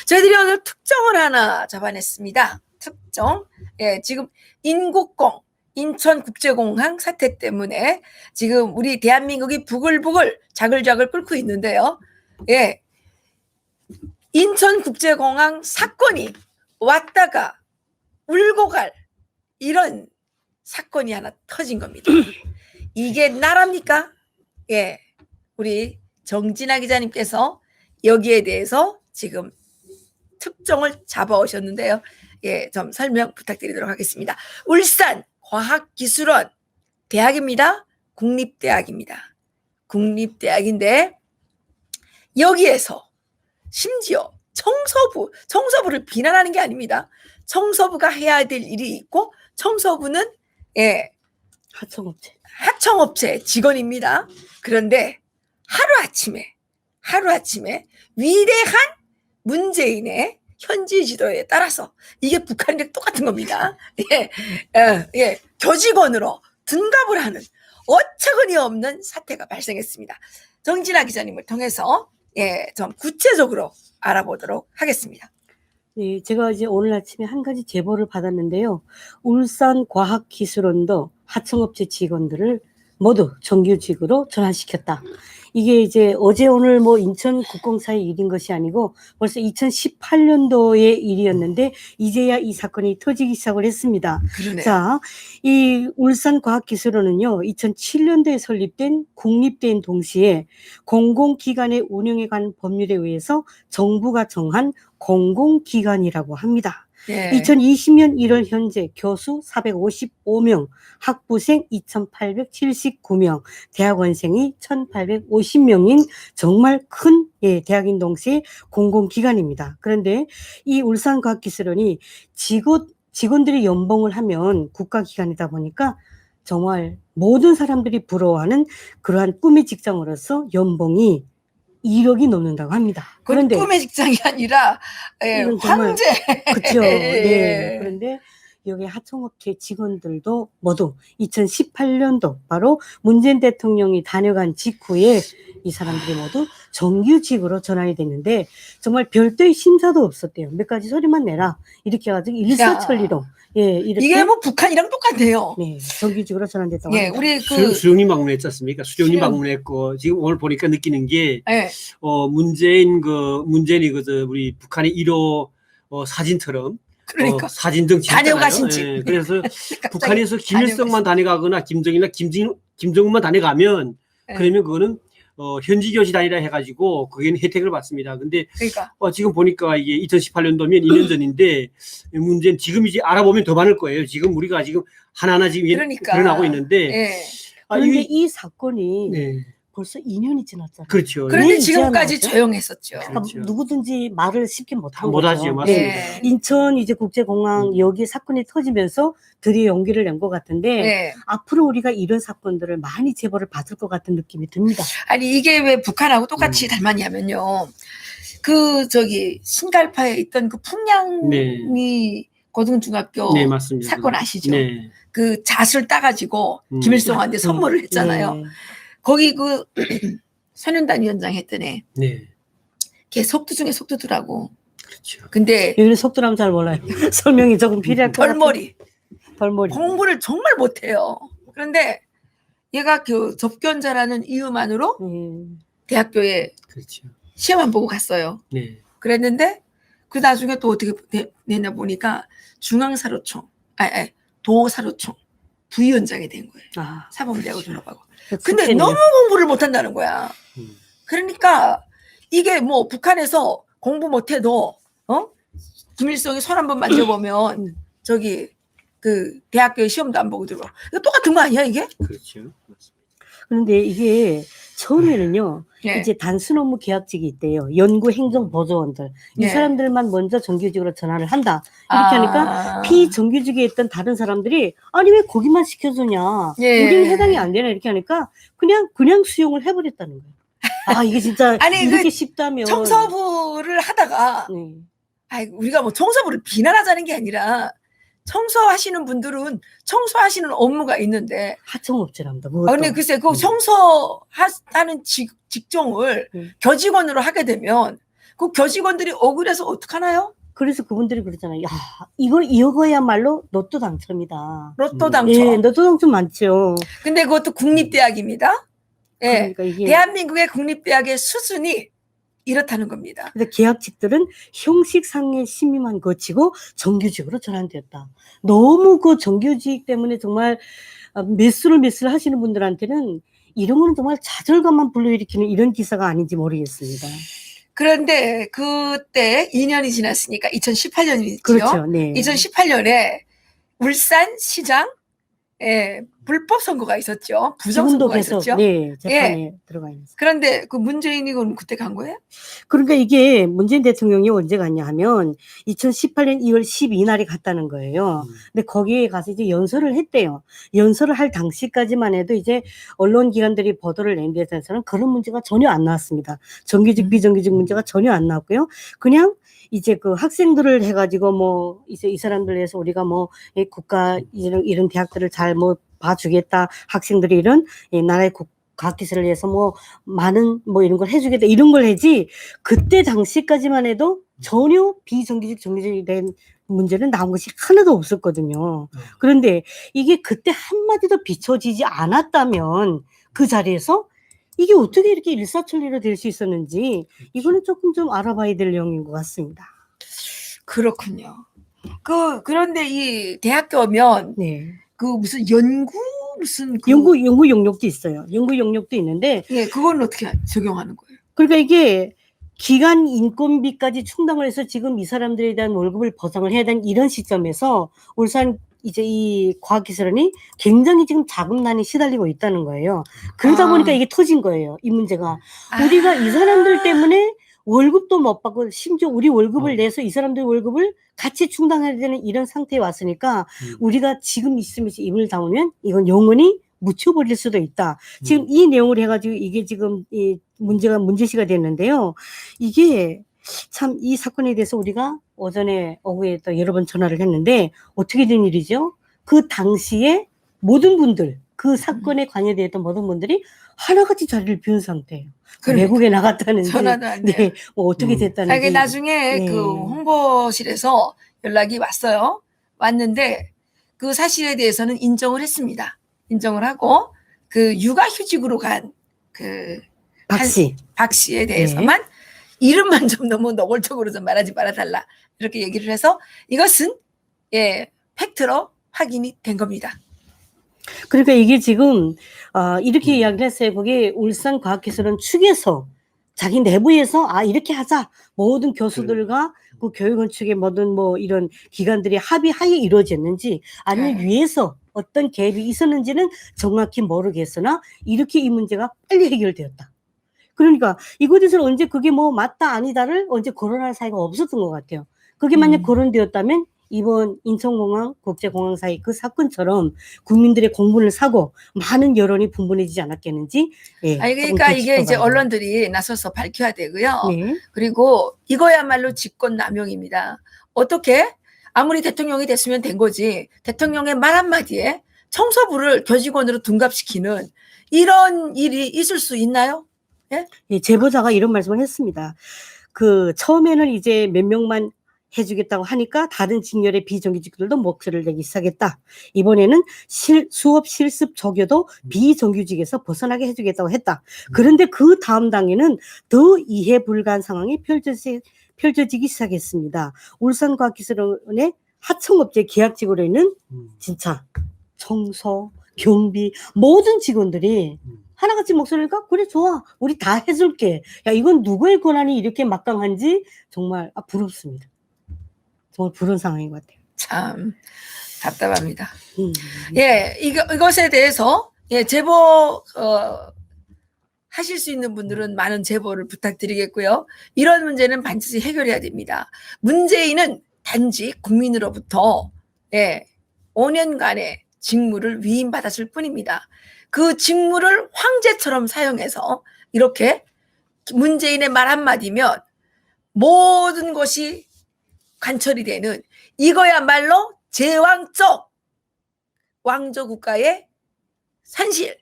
저희들이 오늘 특정을 하나 잡아냈습니다. 특정. 예, 지금 인국공, 인천국제공항 사태 때문에 지금 우리 대한민국이 부글부글 자글자글 끓고 있는데요. 예, 인천국제공항 사건이 왔다가 울고 갈 이런 사건이 하나 터진 겁니다. 이게 나랍니까? 예, 우리 정진아 기자님께서 여기에 대해서 지금 특정을 잡아오셨는데요. 예, 좀 설명 부탁드리도록 하겠습니다. 울산 과학기술원 대학입니다. 국립대학입니다. 국립대학인데 여기에서 심지어 청소부를 비난하는 게 아닙니다. 청소부가 해야 될 일이 있고 청소부는 예, 하청업체 직원입니다. 그런데 하루아침에 위대한 문재인의 현지 지도에 따라서 이게 북한이랑 똑같은 겁니다. 예, 교직원으로 둔갑을 하는 어처구니 없는 사태가 발생했습니다. 정진아 기자님을 통해서 예, 좀 구체적으로 알아보도록 하겠습니다. 네, 제가 이제 오늘 아침에 한 가지 제보를 받았는데요. 울산과학기술원도 하청업체 직원들을 모두 정규직으로 전환시켰다. 이게 이제 어제 오늘 뭐 인천국공사의 일인 것이 아니고 벌써 2018년도의 일이었는데 이제야 이 사건이 터지기 시작을 했습니다. 그러네요. 자, 이 울산과학기술원은요, 2007년도에 설립된 국립대인 동시에 공공기관의 운영에 관한 법률에 의해서 정부가 정한 공공기관이라고 합니다. 예. 2020년 1월 현재 교수 455명, 학부생 2,879명, 대학원생이 1,850명인 정말 큰 대학인 동시에 공공기관입니다. 그런데 이 울산과학기술원이 직원들이 연봉을 하면 국가기관이다 보니까 정말 모든 사람들이 부러워하는 그러한 꿈의 직장으로서 연봉이 1억이 넘는다고 합니다. 그런데 꿈의 직장이 아니라 예, 황제. 그렇죠. 네. 그런데 여기 하청업체 직원들도 모두 2018년도 바로 문재인 대통령이 다녀간 직후에 이 사람들이 모두 정규직으로 전환이 됐는데 정말 별도의 심사도 없었대요. 몇 가지 소리만 내라 이렇게 해가지고 일사천리로 이렇게 이게 뭐 북한이랑 똑같네요. 네, 정규직으로 전환됐다고 예, 합니다. 우리 수령님 방문했지 않습니까? 수령님 방문했고 지금 오늘 보니까 느끼는 게 예. 문재인이 우리 북한의 1호 사진처럼 그러니까 사진 등 다녀가신 집. 예, 그래서 북한에서 김일성만 다녀가거나 김정일이나 김정은만 다녀가면 예. 그러면 그거는 현지 교시단이라 해가지고 그게는 혜택을 받습니다. 근데 그러니까 지금 보니까 이게 2018년도면 2년 전인데 문제는 지금 이제 알아보면 더 많을 거예요. 지금 우리가 지금 하나하나 지금 그러니까. 드러나고 있는데 예. 그런데 이 사건이 네. 벌써 2년이 지났잖아요. 그렇죠. 그런데 왜 지금까지 이제 조용했었죠. 그러니까 그렇죠. 누구든지 말을 쉽게 못한 못하죠. 거죠. 맞습니다. 예. 인천 이제 국제공항 여기 사건이 터지면서 드디어 용기를 낸 것 같은데 예. 앞으로 우리가 이런 사건들을 많이 제보를 받을 것 같은 느낌이 듭니다. 아니 이게 왜 북한하고 똑같이 닮았냐면요. 신갈파에 있던 그 풍량리 고등중학교 네, 맞습니다. 사건 아시죠? 네. 그 잣을 따가지고 김일성한테 선물을 했잖아요. 네. 거기 그 선현단 위원장 했던 애, 네. 걔 속두 중에 속두더라고. 그렇죠. 근데 여기는 속도라면 잘 몰라요. 설명이 조금 필요할 것 같아요. 덜머리 공부를 정말 못해요. 그런데 얘가 그 접견자라는 이유만으로 대학교에 그렇죠. 시험 안 보고 갔어요. 네. 그랬는데 그 나중에 또 어떻게 됐나 보니까 도사로총 부위원장이 된 거예요. 사범대학을 졸업하고. 근데 너무 공부를 못한다는 거야. 그러니까 이게 뭐 북한에서 공부 못해도 김일성이 손 한 번 만져보면 그 대학교에 시험도 안 보고 들어가. 이거 똑같은 거 아니야 이게? 그렇죠. 맞습니다. 그런데 이게 처음에는요. 예. 이제 단순 업무 계약직이 있대요. 연구 행정 보조원들. 이 예. 사람들만 먼저 정규직으로 전환을 한다. 이렇게 하니까 비정규직에 있던 다른 사람들이 아니 왜 거기만 시켜주냐. 예. 우리는 해당이 안 되나 이렇게 하니까 그냥 수용을 해버렸다는 거예요. 이게 진짜 아니, 이렇게 쉽다면 청소부를 하다가 우리가 뭐 청소부를 비난하자는 게 아니라 청소하시는 분들은 청소하시는 업무가 있는데 하청업체랍니다. 근데 글쎄 그 청소하는 직종을 교직원으로 하게 되면 그 교직원들이 억울해서 어떡하나요? 그래서 그분들이 그러잖아요. 야, 이거야말로 로또 당첨이다. 로또 당첨. 예, 로또 당첨 많죠. 근데 그것도 국립대학입니다. 예. 그러니까 이게 대한민국의 국립대학의 수준이 이렇다는 겁니다. 그래서 계약직들은 형식상의 심의만 거치고 정규직으로 전환되었다. 너무 그 정규직 때문에 정말 매수를 하시는 분들한테는 이런 거는 정말 좌절감만 불러일으키는 이런 기사가 아닌지 모르겠습니다. 그런데 그때 2년이 지났으니까 2018년이죠. 그렇죠. 네. 2018년에 울산시장 불법 선거가 있었죠. 부정 지금도 선거가 계속 있었죠. 네, 재판에 들어가 있습니다. 그런데 그 문재인이 그럼 그때 간 거예요? 그러니까 이게 문재인 대통령이 언제 갔냐 하면 2018년 2월 12일날에 갔다는 거예요. 근데 거기에 가서 이제 연설을 했대요. 연설을 할 당시까지만 해도 이제 언론 기관들이 보도를 낸 데 대해서는 그런 문제가 전혀 안 나왔습니다. 정규직 비정규직 문제가 전혀 안 나왔고요. 그냥 이제 그 학생들을 해가지고 뭐 이제 이 사람들 위해서 우리가 뭐 국가 이런 대학들을 잘 뭐 봐주겠다. 학생들이 이런 나라의 과학기술을 위해서 뭐 많은 뭐 이런 걸 해주겠다 이런 걸 하지 그때 당시까지만 해도 전혀 비정규직 정규직이 된 문제는 나온 것이 하나도 없었거든요. 그런데 이게 그때 한마디도 비춰지지 않았다면 그 자리에서 이게 어떻게 이렇게 일사천리로 될 수 있었는지 이거는 조금 좀 알아봐야 될 내용인 것 같습니다. 그렇군요. 그런데 이 대학교 오면 네. 그 무슨 연구 연구 용역도 있어요. 연구 용역도 있는데 예, 그건 어떻게 적용하는 거예요? 그러니까 이게 기간 인건비까지 충당을 해서 지금 이 사람들에 대한 월급을 보상을 해야 되는 이런 시점에서 울산 이제 이 과학기술원이 굉장히 지금 자금난에 시달리고 있다는 거예요. 그러다 보니까 이게 터진 거예요. 이 문제가. 우리가 이 사람들 때문에 월급도 못 받고 심지어 우리 월급을 내서 이 사람들 월급을 같이 충당해야 되는 이런 상태에 왔으니까 우리가 지금 있으면서 입을 다물면 이건 영원히 묻혀버릴 수도 있다. 지금 이 내용을 해가지고 이게 지금 이 문제가 문제시가 됐는데요. 이게 참 이 사건에 대해서 우리가 오전에 오후에 또 여러 번 전화를 했는데 어떻게 된 일이죠? 그 당시에 모든 분들 그 사건에 관여되었던 모든 분들이 하나같이 자리를 비운 상태예요. 그러니까. 외국에 나갔다는지 전화도 안 돼요. 네, 뭐 어떻게 됐다는지. 이게 나중에 네. 그 홍보실에서 연락이 왔어요. 왔는데 그 사실에 대해서는 인정을 했습니다. 인정을 하고 그 육아휴직으로 간 그 박 씨에 대해서만 네. 이름만 좀 너무 노골적으로 좀 말하지 말아달라 이렇게 얘기를 해서 이것은 팩트로 확인이 된 겁니다. 그러니까 이게 지금 이렇게 이야기를 했어요. 거기 울산과학기술원 측에서 자기 내부에서 이렇게 하자 모든 교수들과 그 교육원 측의 모든 뭐 이런 기관들이 합의하에 이루어졌는지 아니면 위에서 어떤 갭이 있었는지는 정확히 모르겠으나 이렇게 이 문제가 빨리 해결되었다. 그러니까 이곳에서 언제 그게 뭐 맞다 아니다를 언제 거론할 사이가 없었던 것 같아요. 그게 만약 거론되었다면 이번 인천공항 국제공항 사이 그 사건처럼 국민들의 공분을 사고 많은 여론이 분분해지지 않았겠는지. 그러니까 이게 이제 언론들이 나서서 밝혀야 되고요. 네. 그리고 이거야말로 직권남용입니다. 어떻게 아무리 대통령이 됐으면 된 거지 대통령의 말 한마디에 청소부를 교직원으로 둔갑시키는 이런 일이 있을 수 있나요? 예, 제보자가 이런 말씀을 했습니다. 그 처음에는 이제 몇 명만 해주겠다고 하니까 다른 직렬의 비정규직들도 목소리를 내기 시작했다. 이번에는 수업 실습 조교도 비정규직에서 벗어나게 해주겠다고 했다. 그런데 그 다음 당에는 더 이해 불가한 상황이 펼쳐지기 시작했습니다. 울산과학기술원의 하청업체 계약직으로 있는 진짜 청소, 경비 모든 직원들이 하나같이 목소리가 그래 좋아 우리 다 해줄게. 야 이건 누구의 권한이 이렇게 막강한지 정말 부럽습니다. 정말 부러운 상황인 것 같아요. 참 답답합니다. 이것에 대해서 제보 하실 수 있는 분들은 많은 제보를 부탁드리겠고요. 이런 문제는 반드시 해결해야 됩니다. 문재인은 단지 국민으로부터 5년간의 직무를 위임받았을 뿐입니다. 그 직무를 황제처럼 사용해서 이렇게 문재인의 말 한마디면 모든 것이 관철이 되는 이거야말로 제왕적 왕조 국가의 산실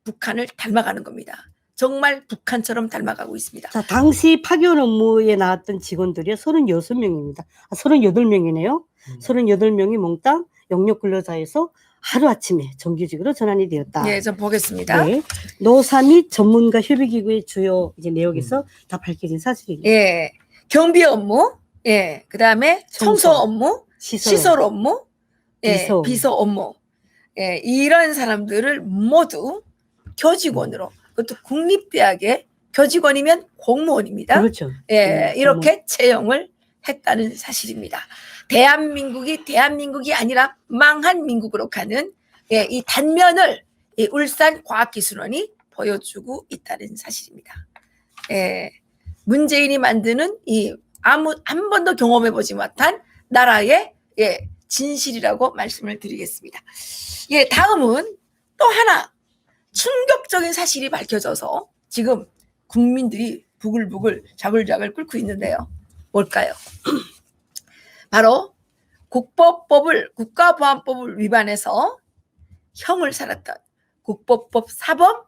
북한을 닮아가는 겁니다. 정말 북한처럼 닮아가고 있습니다. 자, 당시 파견 업무에 나왔던 직원들이 36명입니다. 38명이네요. 38명이 몽땅 영역 근로자에서 하루아침에 정규직으로 전환이 되었다. 예, 좀 보겠습니다. 네. 노사 및 전문가 협의기구의 주요 이제 내역에서 다 밝혀진 사실입니다. 예, 경비 업무, 예, 그 다음에 청소 업무, 시설 업무, 예, 비서 업무, 예, 이런 사람들을 모두 교직원으로, 그것도 국립대학의 교직원이면 공무원입니다. 그렇죠. 예, 이렇게 채용을 했다는 사실입니다. 대한민국이 아니라 망한 민국으로 가는 예, 이 단면을 이 울산과학기술원이 보여주고 있다는 사실입니다. 예, 문재인이 만드는 이 한 번도 경험해보지 못한 나라의 예, 진실이라고 말씀을 드리겠습니다. 예, 다음은 또 하나 충격적인 사실이 밝혀져서 지금 국민들이 부글부글 자글자글 끓고 있는데요. 뭘까요? 바로 국가보안법을 위반해서 형을 살았던 국보법 사범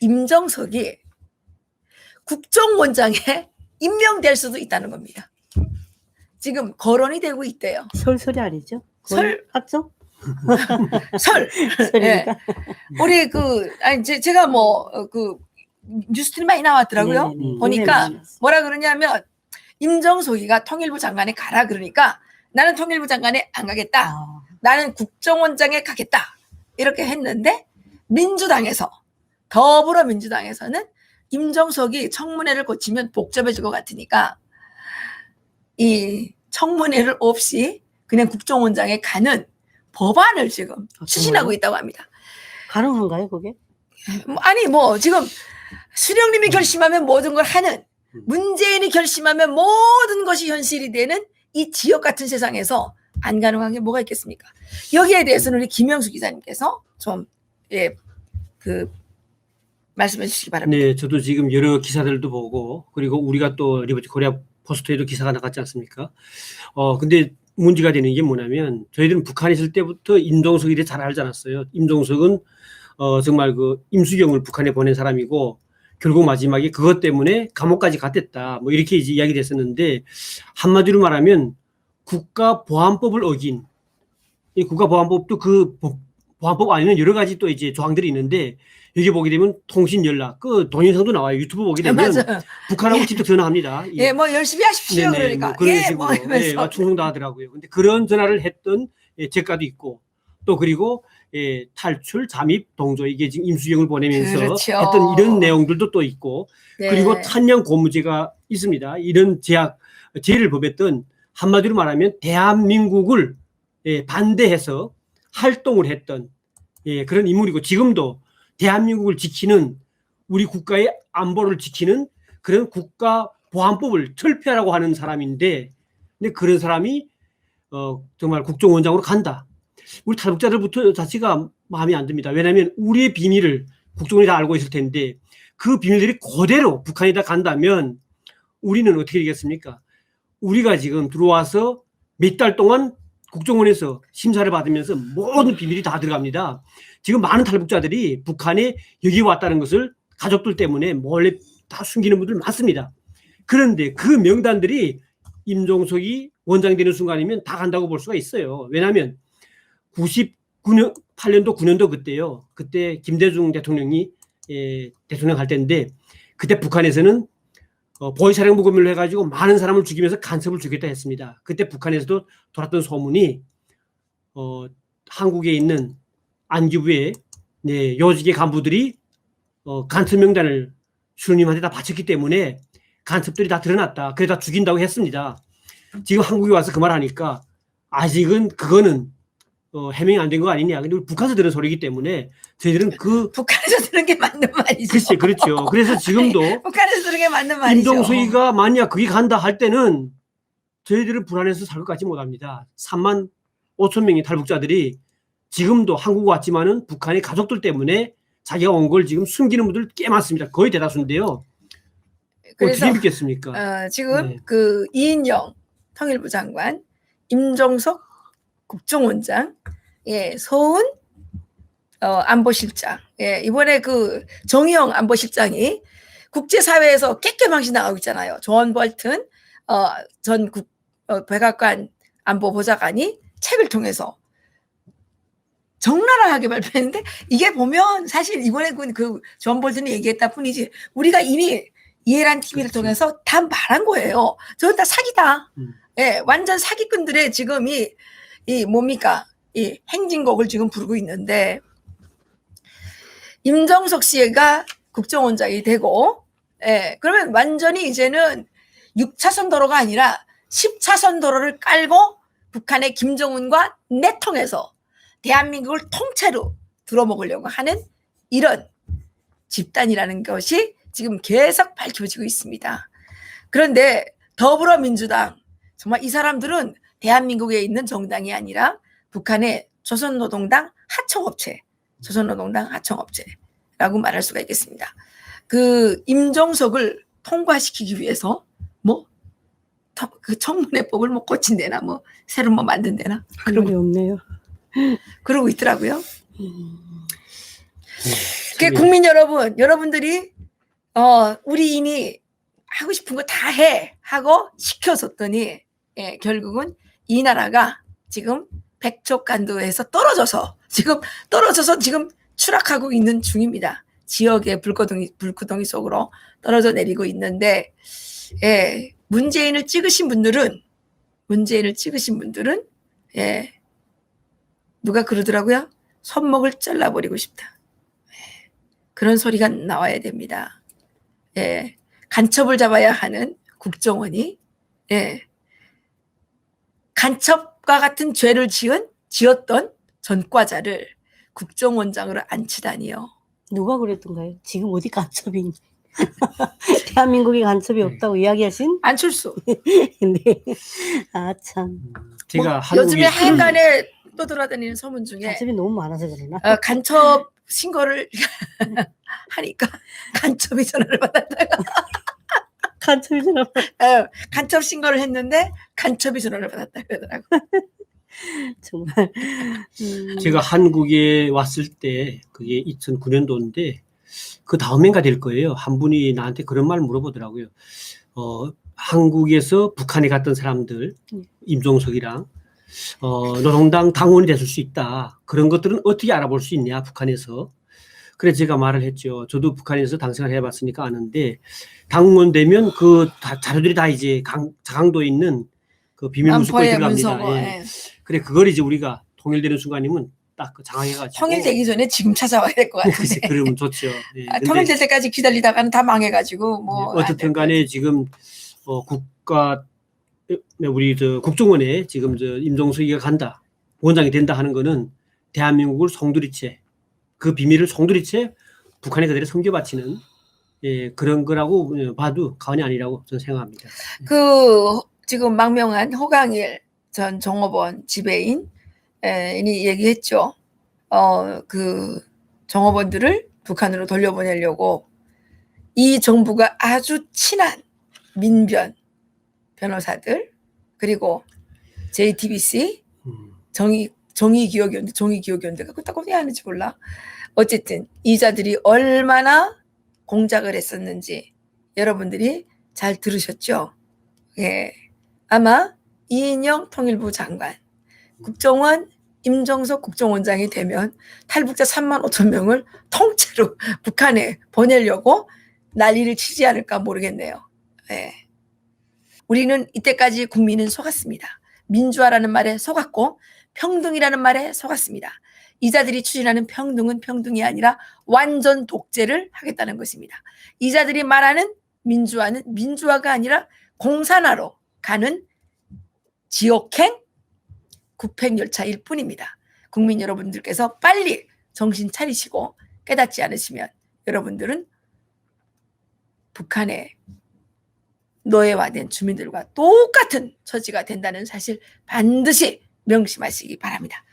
임정석이 국정원장에 임명될 수도 있다는 겁니다. 지금 거론이 되고 있대요. 설설이 아니죠? 맞죠? 예. 우리 제가 뉴스들이 많이 나왔더라고요. 네네네. 보니까 네네네. 뭐라 그러냐면 임정석이가 통일부 장관에 가라 그러니까 나는 통일부 장관에 안 가겠다. 나는 국정원장에 가겠다. 이렇게 했는데 더불어민주당에서는 임정석이 청문회를 거치면 복잡해질 것 같으니까 이 청문회를 없이 그냥 국정원장에 가는 법안을 지금 추진하고 있다고 합니다. 가능한가요, 그게? 아니 지금 수령님이 결심하면 모든 걸 하는, 문재인이 결심하면 모든 것이 현실이 되는 이 지역 같은 세상에서 안 가능한 게 뭐가 있겠습니까? 여기에 대해서는 우리 김영수 기자님께서 좀 말씀해 주시기 바랍니다. 네, 저도 지금 여러 기사들도 보고 그리고 우리가 또 리버티 코리아 포스트에도 기사가 나갔지 않습니까? 근데 문제가 되는 게 뭐냐면 저희들은 북한에 있을 때부터 임종석에 대해 잘 알지 않았어요. 임종석은 정말 임수경을 북한에 보낸 사람이고 결국 마지막에 그것 때문에 감옥까지 갔댔다. 이렇게 이제 이야기 됐었는데 한마디로 말하면 국가보안법을 어긴, 이 국가보안법도 그 보안법 안에는 여러 가지 또 이제 조항들이 있는데 여기 보게 되면 통신 연락, 동영상도 나와요. 유튜브 보게 되면 맞아요. 북한하고 직접 전화합니다. 예, 열심히 하십시오. 네네, 그러니까. 그런 식으로 이러면서. 충성도 하더라고요. 근데 그런 전화를 했던 제가도 있고 또 그리고 탈출, 잠입, 동조 이게 지금 임수경을 보내면서 그렇죠. 했던 이런 내용들도 또 있고 네. 그리고 탄양 고무죄가 있습니다. 이런 죄를 범했던 한마디로 말하면 대한민국을 반대해서 활동을 했던 그런 인물이고 지금도 대한민국을 지키는 우리 국가의 안보를 지키는 그런 국가보안법을 철폐하라고 하는 사람인데 근데 그런 사람이 정말 국정원장으로 간다. 우리 탈북자들부터 자체가 마음에 안 듭니다. 왜냐하면 우리의 비밀을 국정원이 다 알고 있을 텐데 그 비밀들이 그대로 북한에다 간다면 우리는 어떻게 되겠습니까? 우리가 지금 들어와서 몇 달 동안 국정원에서 심사를 받으면서 모든 비밀이 다 들어갑니다. 지금 많은 탈북자들이 북한에 여기 왔다는 것을 가족들 때문에 몰래 다 숨기는 분들 많습니다. 그런데 그 명단들이 임종석이 원장이 되는 순간이면 다 간다고 볼 수가 있어요. 왜냐하면 98년도 9년도 그때요. 그때 김대중 대통령이 대통령 할 때인데 그때 북한에서는 보이사령부 검열로 해가지고 많은 사람을 죽이면서 간첩을 죽였다 했습니다. 그때 북한에서도 돌았던 소문이 한국에 있는 안기부의 요직의 간부들이 간첩 명단을 주님한테 다 바쳤기 때문에 간첩들이 다 드러났다. 그래서 다 죽인다고 했습니다. 지금 한국에 와서 그 말 하니까 아직은 그거는 해명이 안 된 거 아니냐. 근데 우리 북한에서 들은 소리이기 때문에 저희들은 북한에서 들은 게 맞는 말이죠. 글쎄, 그렇죠. 그래서 지금도 북한에서 들은 게 맞는 말이죠. 임종석이가 만약 거기 간다 할 때는 저희들은 불안해서 살 것 같지 못합니다. 3만 5천 명의 탈북자들이 지금도 한국 왔지만은 북한의 가족들 때문에 자기가 온 걸 지금 숨기는 분들 꽤 많습니다. 거의 대다수인데요. 그래서 어떻게 믿겠습니까? 지금 이인영 통일부 장관, 임종석 국정원장, 서훈 안보실장, 예, 이번에 그 정의영 안보실장이 국제사회에서 깨끗망신당하고 있잖아요. 존 볼튼 전 백악관 안보보좌관이 책을 통해서 적나라하게 발표했는데, 이게 보면 사실 이번에 존 볼튼이 얘기했다 뿐이지 우리가 이미 이해란 TV를 그렇죠. 통해서 다 말한 거예요. 저건 다 사기다. 예, 완전 사기꾼들의 지금 이 뭡니까? 이 행진곡을 지금 부르고 있는데, 임정석 씨가 국정원장이 되고, 예, 그러면 완전히 이제는 6차선 도로가 아니라 10차선 도로를 깔고 북한의 김정은과 내통해서 대한민국을 통째로 들어먹으려고 하는 이런 집단이라는 것이 지금 계속 밝혀지고 있습니다. 그런데 더불어민주당, 정말 이 사람들은 대한민국에 있는 정당이 아니라 북한의 조선노동당 하청업체, 조선노동당 하청업체라고 말할 수가 있겠습니다. 그 임종석을 통과시키기 위해서 그 청문회법을 고친대나 새로 만든대나 할 말이 없네요. 그러고 있더라고요. 국민 여러분, 여러분들이 우리 이미 하고 싶은 거 다 해 하고 시켜줬더니, 예, 결국은 이 나라가 지금 백척간도에서 떨어져서 지금 추락하고 있는 중입니다. 지역의 불구덩이 속으로 떨어져 내리고 있는데, 예, 문재인을 찍으신 분들은 예, 누가 그러더라고요. 손목을 잘라버리고 싶다. 예, 그런 소리가 나와야 됩니다. 예, 간첩을 잡아야 하는 국정원이, 예, 간첩과 같은 죄를 지었던 전과자를 국정원장으로 앉히다니요. 누가 그랬던가요? 지금 어디 간첩이 대한민국에 간첩이 없다고 이야기하신? 안철수. 네. 아 참. 제가 요즘에 하여간에 떠돌아다니는 소문 중에 간첩이 너무 많아서 그러나? 간첩 신고를 하니까 간첩이 전화를 받았다가 간첩이 전화 간첩 신고를 했는데 간첩이 전화를 받았다 그러더라고. 정말. 제가 한국에 왔을 때 그게 2009년도인데 그 다음엔가 될 거예요. 한 분이 나한테 그런 말 물어보더라고요. 한국에서 북한에 갔던 사람들, 임종석이랑 노동당 당원이 됐을 수 있다. 그런 것들은 어떻게 알아볼 수 있냐, 북한에서. 그래서 제가 말을 했죠. 저도 북한에서 당생을 해봤으니까 아는데, 당원 되면 그 자료들이 다 이제 자강도에 있는 그 비밀 문서고에 들어갑니다. 예. 그래, 그걸 이제 우리가 통일되는 순간이면 딱 장악해가지고. 통일되기 전에 지금 찾아와야 될 것 같은데. 그러면 좋죠. 예. 통일될 때까지 기다리다가는 다 망해가지고 어쨌든 간에 지금 우리 국정원에 지금 임종석이가 간다, 원장이 된다 하는 거는 대한민국을 송두리째, 그 비밀을 송두리째 북한에 그대로 섬겨바치는, 예, 그런 거라고 봐도 과언이 아니라고 저는 생각합니다. 지금 망명한 호강일 전 종업원 지배인이 얘기했죠. 그 종업원들을 북한으로 돌려보내려고 이 정부가 아주 친한 민변 변호사들, 그리고 JTBC 정의기억연대가 그렇다고 왜 하는지 몰라. 어쨌든 이자들이 얼마나 공작을 했었는지 여러분들이 잘 들으셨죠? 예, 아마 이인영 통일부 장관, 국정원 임종석 국정원장이 되면 탈북자 35,000명을 통째로 북한에 보내려고 난리를 치지 않을까 모르겠네요. 예. 우리는 이때까지 국민은 속았습니다. 민주화라는 말에 속았고 평등이라는 말에 속았습니다. 이자들이 추진하는 평등은 평등이 아니라 완전 독재를 하겠다는 것입니다. 이자들이 말하는 민주화는 민주화가 아니라 공산화로 가는 지옥행 국팽열차일 뿐입니다. 국민 여러분들께서 빨리 정신 차리시고 깨닫지 않으시면 여러분들은 북한의 노예화된 주민들과 똑같은 처지가 된다는 사실 반드시 명심하시기 바랍니다.